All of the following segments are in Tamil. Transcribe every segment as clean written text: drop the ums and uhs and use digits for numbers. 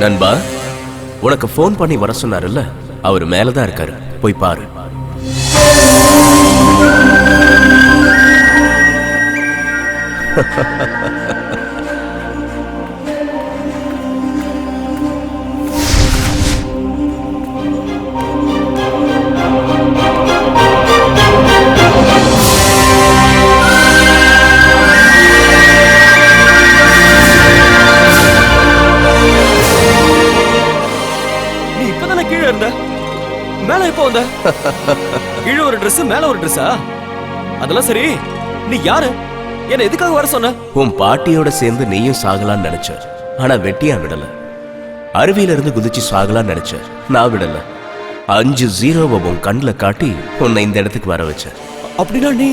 நண்பா, உனக்கு போன் பண்ணி வர சொன்னாருல்ல, அவர் மேலதான் இருக்காரு, போய் பாரு. மேல எப்போ வந்த? கீழே ஒரு Dress மேல ஒரு Dress-ஆ? அதெல்லாம் சரி, நீ யாரு? என்ன எதுக்காக வர சொன்ன? உன் பாட்டியோட சேர்ந்து நீயும் சாகலான்னு நினைச்ச, ஆனா வெட்டியா விடல. அருவியில இருந்து குதிச்சு சாகலான்னு நினைச்ச, நான் விடல. 5 0 உன் கண்ணுல காட்டி உன்னை இந்த இடத்துக்கு வர வச்ச. அப்படின்னா நீ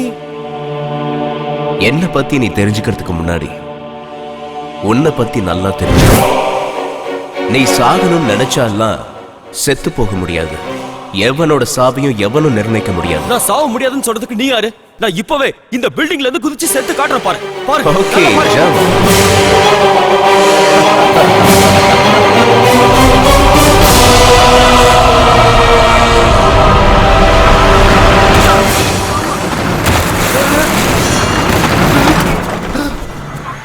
என்ன பத்தி நீ தெரிஞ்சுக்கிறதுக்கு முன்னாடி உன்னை பத்தி நல்லா தெரிஞ்சுக்க. நீ சாகணும்னு நினைச்சாலாம் செத்து போக முடியாது. எவனோட சாவையும் எவனும் நிர்ணயிக்க முடியாது. நான் சாவ முடியாதுன்னு சொல்றதுக்கு நீ யாரு? நான் இப்பவே இந்த பில்டிங்ல இருந்து குதிச்சு செத்து காட்டுறேன், பாரு பாரு. Okay,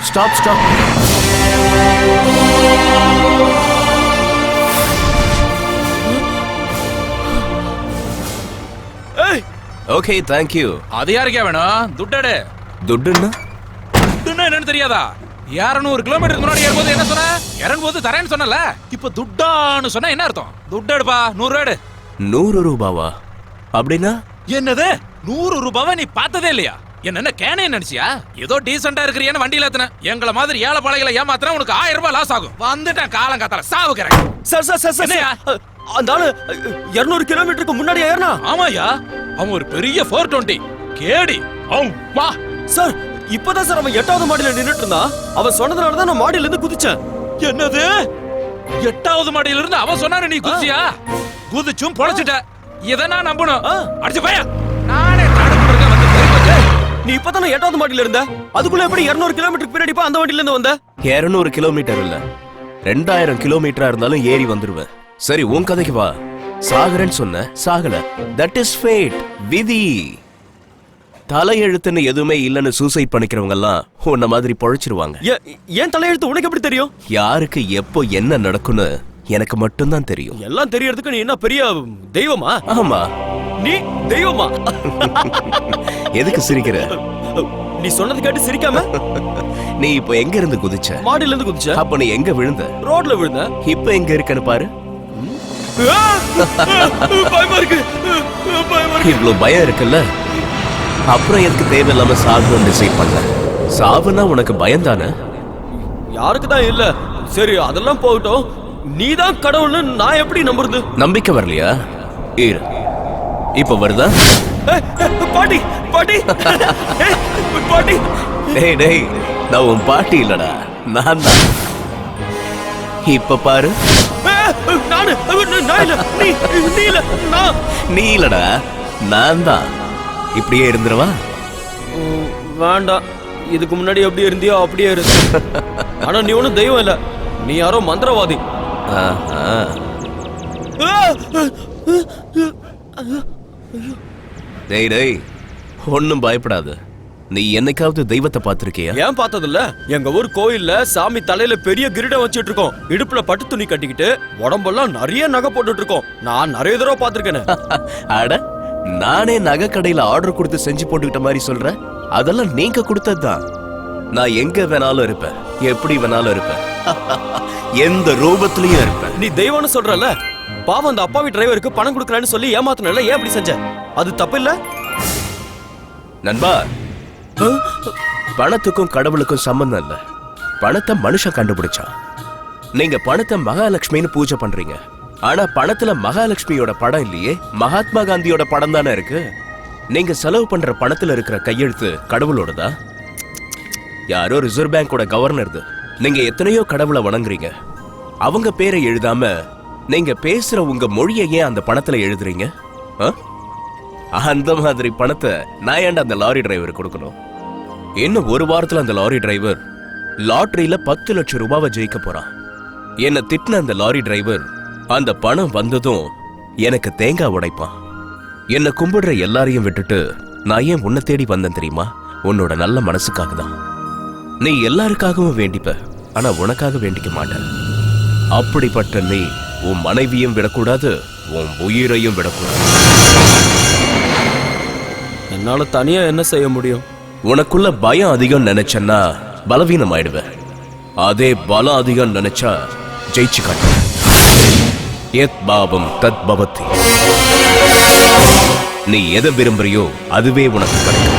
stop stop. Okay, thank you. அது யாருக்கே வேணும்? துட்டடு. துட்டுன்னா என்னன்னு தெரியாதா? 200 கிலோமீட்டருக்கு முன்னாடி ஏறும்போது என்ன சொன்ன? இறங்கும்போது தரேன்னு சொன்னல, இப்ப துட்டான்னு சொன்னா என்ன அர்த்தம்? துட்டடுப்பா, 100 ரூபாய். 100 ரூபாவா? அப்படின்னா என்னது 100 ரூபாவை நீ பார்த்ததே இல்லையா? என்ன கேனே நினைச்சியா? ஏதோ டீசெண்டா இருக்கிறியான்னு வண்டியில ஏத்துன. எங்கள மாதிரி ஏழை பாளைகளை ஏமாத்தினா உனக்கு 1000 ரூபாய் லாஸ் ஆகும். வந்துட்டேன் காலம் காத்தால சாவுக்கிறேன். சார் சார் சார் சார், அந்த ஆளு 200 கிலோமீட்டருக்கு முன்னாடி ஏறனா? ஆமாயா, அவன் ஒரு பெரிய 420 கேடி. வா சார், இப்பதான் சார் அவன் 8வது மாடியில நின்னுட்டு இருந்தான். அவன் சொன்னதுனால தான் நான் மாடியில இருந்து குதிச்சேன். என்னது 8வது மாடியில இருந்து அவன் சொன்னாரு நீ குதிச்சியா? குதிச்சும் பொழைச்சிட்ட. இத நான் நம்பணும். அடிச்சு பையா, நானே தடுப்புறேன் வந்து தெரிஞ்சு. நீ இப்பதானே 8வது மாடியில இருந்த, அதுக்குள்ள எப்படி 200 கிலோமீட்டருக்கு பின்னாடி போ அந்த வண்டியில இருந்து வந்த? 200 கிலோமீட்டர் இல்ல, 2000 கிலோமீட்டரா இருந்தாலும் ஏறி வந்துருவேன். சரி, உன் கதைக்கு வா. சாகரன்னு சொன்ன, சாகல. தட் இஸ் ஃபேட், விதி. தலையெழுத்துன்னு எதுவுமே இல்லன்னு சூசைட் பண்ணிக்கிறவங்க எல்லாம் உன்ன மாதிரி பொழைச்சிருவாங்க. ஏன் தலையெழுத்து உனக்கு எப்படி தெரியும்? யாருக்கு எப்போ என்ன நடக்கும்னு எனக்கு மட்டும்தான் தெரியும். எல்லாம் தெரியறதுக்கு நீ என்ன பெரிய தெய்வமா? ஆமா. நீ தெய்வமா? எதுக்கு சிரிக்கிற? நீ சொன்னது கேட்டு சிரிக்காம? நீ இப்போ எங்க இருந்து குதிச்ச? மாடியில இருந்து குதிச்ச. அப்ப நீ எங்க விழுந்த? ரோட்ல விழுந்த. இப்போ எங்க இருக்கன்னு பாரு. பயமா இருக்கு, பயமா இருக்கு. இவ்ளோ பயம் இருக்குல்ல, அப்புறம் எதுக்கு தேவையில்லாம சாகுன்னு டிசைட் பண்ண? சாவுனா உனக்கு பயம் தானே? யாருக்கு தான் இல்ல. சரி, அதெல்லாம் போகட்டும். நீதான் கடவுள்னு நான் எப்படி நம்புறது? நம்பிக்கை வரலையா? இரு, இப்ப வருதா? பாட்டி பாட்டி பாட்டி. டேய் டேய், நான் உன் பாட்டி இல்லடா, நான் தான். இப்ப பாரு. நீ இல்லடா, நான் தான். இப்படியே இருந்துருவா? வேண்டாம், இதுக்கு முன்னாடி எப்படி இருந்தியோ அப்படியே இரு. ஆனா நீ ஒன்னும் தெய்வம் இல்ல, நீ யாரோ மந்திரவாதி. டேய் டேய், ஒன்னும் பயப்படாது. நீ என்னைக்காவது தெய்வத்தை பார்த்திருக்கியா? ஏன் பார்த்ததில்ல? எங்க ஊர் கோயில்ல சாமி தலையில பெரிய கிரீடம் வச்சிட்டு இருக்கோம். இடுப்புல பட்டு துணி கட்டிக்கிட்டு உடம்பெல்லாம் நிறைய நகை போட்டுட்டு இருக்கோம். நான் நிறைய தடவை பார்த்திருக்கேன். அட, நானே நகை கடையில ஆர்டர் கொடுத்து செஞ்சு போட்டுக்கிட்ட மாதிரி சொல்றேன். அதெல்லாம் நீங்க கொடுத்ததுதான். நான் எங்க வேணாலும் இருப்பேன், எப்படி வேணாலும் இருப்பேன், எந்த ரூபத்திலயும் இருப்பேன். நீ தெய்வம்னு சொல்றல, பாவம் அந்த அப்பாவி டிரைவருக்கு பணம் கொடுக்கறேன்னு சொல்லி ஏமாத்தனல, ஏன் அப்படி செஞ்ச? அது தப்பு இல்ல நண்பா. பணத்துக்கும் கடவுளுக்கும் சம்பந்தம் இல்ல. பணத்தை மனுஷன் கண்டுபிடிச்சான். நீங்க பணத்தை மகாலட்சுமின்னு பூஜை பண்றீங்க, ஆனா பணத்துல மகாலட்சுமியோட படம் இல்லையே, மகாத்மா காந்தியோட படம் தானே இருக்கு. நீங்க செலவு பண்ற பணத்துல இருக்கிற கையெழுத்து கடவுளோடதா? யாரோ ரிசர்வ் பேங்கோட கவர்னர். நீங்க எத்தனையோ கடவுளை வணங்குறீங்க, அவங்க பேரை எழுதாம நீங்க பேசுற உங்க மொழியை ஏன் அந்த பணத்துல எழுதுறீங்க? அந்த மாதிரி பணத்தை நான் ஏன்டா அந்த லாரி டிரைவர் கொடுக்கணும்? இன்னும் ஒரு வாரத்துல அந்த லாரி டிரைவர் லாட்டரியில 10 லட்சம் ரூபாவை ஜெயிக்க போறான். என்ன திட்டின அந்த லாரி டிரைவர் அந்த பணம் வந்ததும் எனக்கு தேங்காய் உடைப்பான். என்ன கும்பிடுற எல்லாரையும் விட்டுட்டு நான் ஏன் உன்னை தேடி வந்தேன் தெரியுமா? உன்னோட நல்ல மனசுக்காக தான். நீ எல்லாருக்காகவும் வேண்டிப்ப, ஆனா உனக்காக வேண்டிக்க மாட்ட. அப்படிப்பட்ட நீ உன் மனைவியும் விடக்கூடாது, உன் உயிரையும் விடக்கூடாது. என்னால தனியா என்ன செய்ய முடியும்? உனக்குள்ள பயம் அதிகம் நினைச்சன்னா பலவீனம் ஆயிடுவேன். அதே பலம் அதிகம் நினைச்சா ஜெயிச்சு காட்டு. எத் பாவம் தத் பவதி. நீ எதை விரும்புறியோ அதுவே உனக்கு கிடைக்கும்.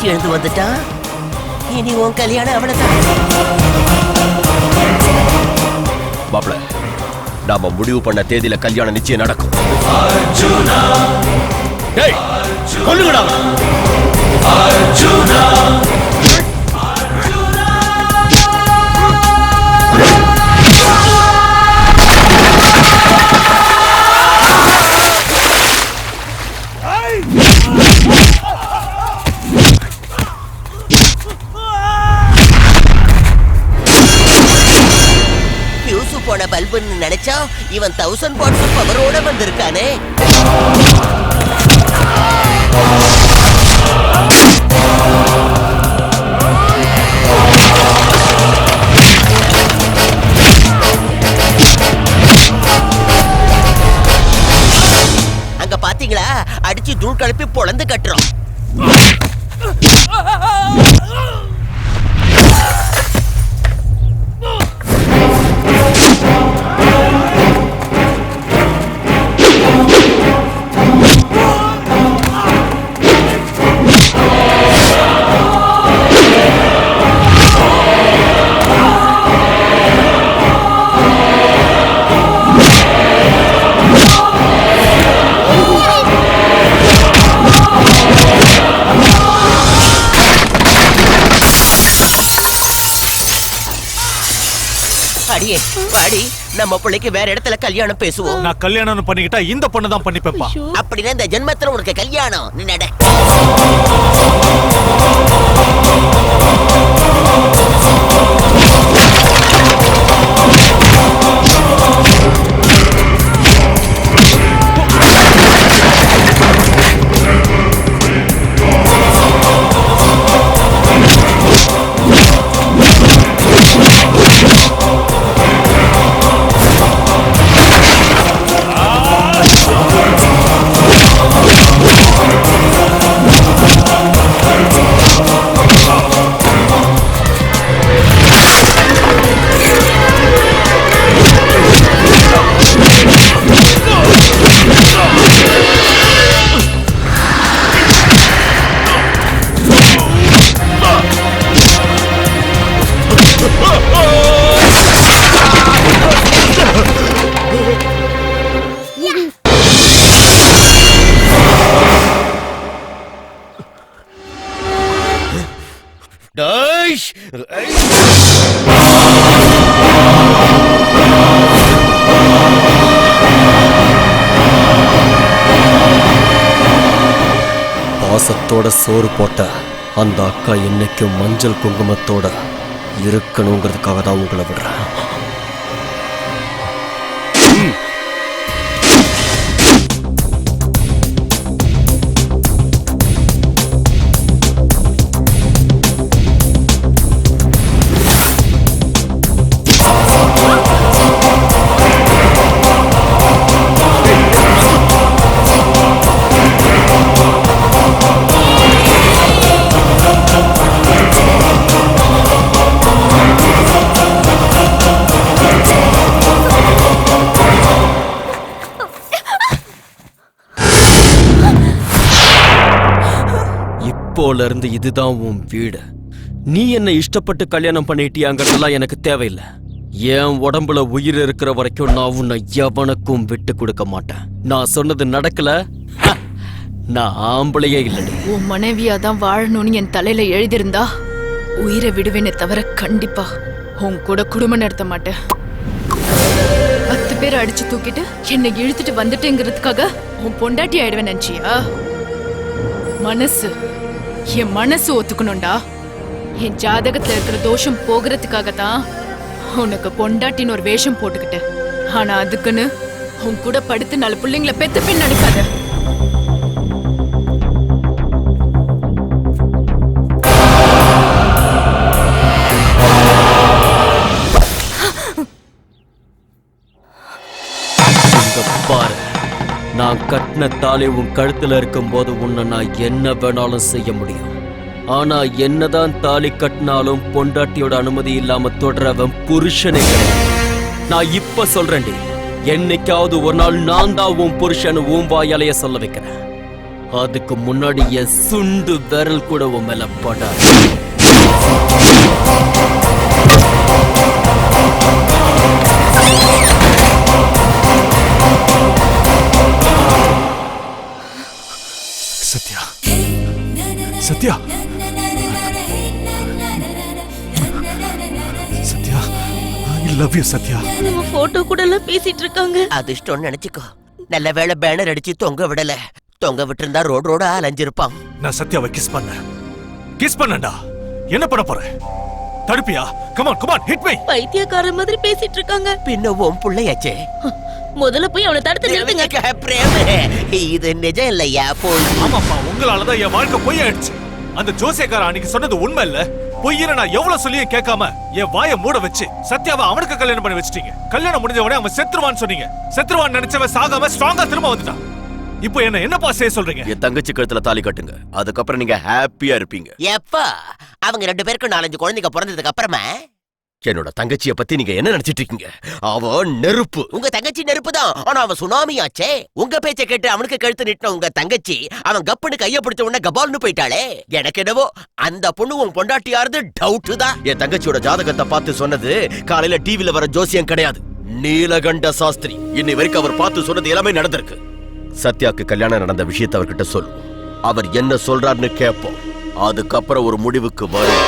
எழுந்து வந்துட்டா இனி உன் கல்யாணம் அவ்வளவுதான். மாப்ள, நாம முடிவு பண்ண தேதியில கல்யாணம் நிச்சயம் நடக்கும். டேய், கொல்லுங்கடா. போன பல்புன்னு நினைச்சா இவன் 1000 வாட்ஸ் பவரோட வந்திருக்கானே. அங்க பாத்தீங்களா, அடிச்சு தூள் கலப்பி பொளந்து கட்டுறோம். அடியே வாடி, நம்ம பிள்ளைக்கு வேற இடத்துல கல்யாணம் பேசுவோம். நான் கல்யாணம் பண்ணிக்கிட்டா இந்த பொண்ணு தான் பண்ணிப்பேப்பா. அப்படின்னா இந்த ஜென்மத்துல உனக்கு கல்யாணம் நீ நட. பாசத்தோட சோறு போட்ட அந்த அக்கா என்னைக்கும் மஞ்சள் குங்குமத்தோட இருக்கணுங்கிறதுக்காக தான் உங்களை விடுறேன். இப்போல இருந்து இதுதான் உன் வீடு. நீ என்ன இஷ்டப்பட்டு கல்யாணம் பண்ணிட்டியாங்கிறதெல்லாம் எனக்கு தேவையில்லை. என் உடம்புல உயிர் இருக்கிற வரைக்கும் நான் உன்னை எவனுக்கும் விட்டு கொடுக்க மாட்டேன். நான் சொன்னது நடக்கல, நான் ஆம்பளையே இல்லடி. உன் மனைவியா தான் வாழணும்னு என் தலையில எழுதியிருந்தா உயிரை விடுவேனே தவிர கண்டிப்பா உன் கூட குடும்பம் நடத்த மாட்டேன். 10 பேர் அடிச்சு தூக்கிட்டு என்னை இழுத்துட்டு வந்துட்டேங்கிறதுக்காக உன் பொண்டாட்டி ஆயிடுவேன் நினைச்சியா? என் மனசு ஒத்துக்கணும்டா. என் ஜாதகத்துல இருக்கிற தோஷம் போகிறதுக்காக தான் உனக்கு பொண்டாட்டின்னு ஒரு வேஷம் போட்டுக்கிட்டேன். ஆனா அதுக்குன்னு உன் கூட படுத்து 4 பிள்ளைங்களை பெத்த பின் நினைக்காத. பாரு, நான் கட்டின தாலி உன் கழுத்துல இருக்கும் போது உன்னை நான் என்ன வேணாலும் செய்ய முடியும். ஆனா என்னதான் தாலி கட்டினாலும் பொண்டாட்டியோட அனுமதி இல்லாம தொடரவன் புருஷனே கிடையாது. நான் இப்ப சொல்றேன்டி, என்னைக்காவது ஒரு நாள் நான் தான் உன் புருஷன் உன் வாயாலேயே சொல்ல வைக்கிறேன். அதுக்கு முன்னாடி என் சுண்டு விரல் கூட உன் மேல படாது. Sathya, Sathya, Sathya, I love you Sathya. நம்ம போட்டோ கூட எல்லாம் பேசிட்டு இருக்காங்க. அதிர்ஷ்டம் நினைச்சுக்கோ. நல்ல வேளை பேனர் அடிச்சு தொங்க விடல. தொங்க விட்டு ரோடு ரோடா அலைஞ்சிருப்பான். நான் சத்யாவை கிஸ் பண்ணேன்டா. என்ன பண்ண போற? தடுப்பியா? come on hit me. பைத்தியக்கார மாதிரி பேசிட்டு இருக்காங்க. பின்ன உன் புள்ளையாச்சே. முதல்ல போய் அவனை தடுத்து நிறுத்துங்க. பிரேம், இது நிஜம் இல்லையா? போய் ஆமாப்பா, உங்களாலதான் என் வாழ்க்கை பொய் ஆயிடுச்சு. அந்த ஜோசியக்கார அன்னைக்கு சொன்னது உண்மை இல்ல. பொய்யன நான் எவ்வளவு சொல்லியும் கேட்காம என் வாயை மூட வச்சு சத்யாவை அவனுக்கு கல்யாணம் பண்ணி வச்சிட்டீங்க. கல்யாணம் முடிஞ்ச உடனே அவன் செத்துருவான்னு சொன்னீங்க. செத்துருவான்னு நினைச்சவன் சாகாம ஸ்ட்ராங்கா திரும்ப வந்துட்டான். இப்போ என்னப்பா செய்ய சொல்றீங்க? என் தங்கச்சி கழுத்துல தாலி கட்டுங்க. அதுக்கப்புறம் நீங்க ஹாப்பியா இருப்பீங்க. எப்பா அவங்க 2 பேருக்கும் 4-5 குழந்தைங்க பிறந்ததுக்கு அப்புறமா என்னோட தங்கச்சிய பத்தி நீங்க என்ன நினைச்சிட்டு இருக்கீங்க? அவ நெருப்பு. உங்க தங்கச்சி நெருப்பு தான். ஆனா அவன் சுனாமியாச்சே. உங்க பேச்ச கேட்டு அவனுக்கு கழுத்து நீட்டின உங்க தங்கச்சி அவன் கப்புன்னு கைய பிடிச்ச உடனே கபால்னு போயிட்டாளே. எனக்கு என்னவோ அந்த பொண்ணு உன் பொண்டாட்டியாருது டவுட் தான். என் தங்கச்சியோட ஜாதகத்தை பார்த்து சொன்னது காலையில டிவில வர ஜோசியம் கிடையாது, நீலகண்ட சாஸ்திரி. இன்னை வரைக்கும் அவர் பார்த்து சொன்னது எல்லாமே நடந்திருக்கு. சத்யாக்கு கல்யாணம் நடந்த விஷயத்தை அவர்கிட்ட சொல்லு. அவர் என்ன சொல்றாருன்னு கேட்போம். அதுக்கப்புறம் ஒரு முடிவுக்கு வரும்.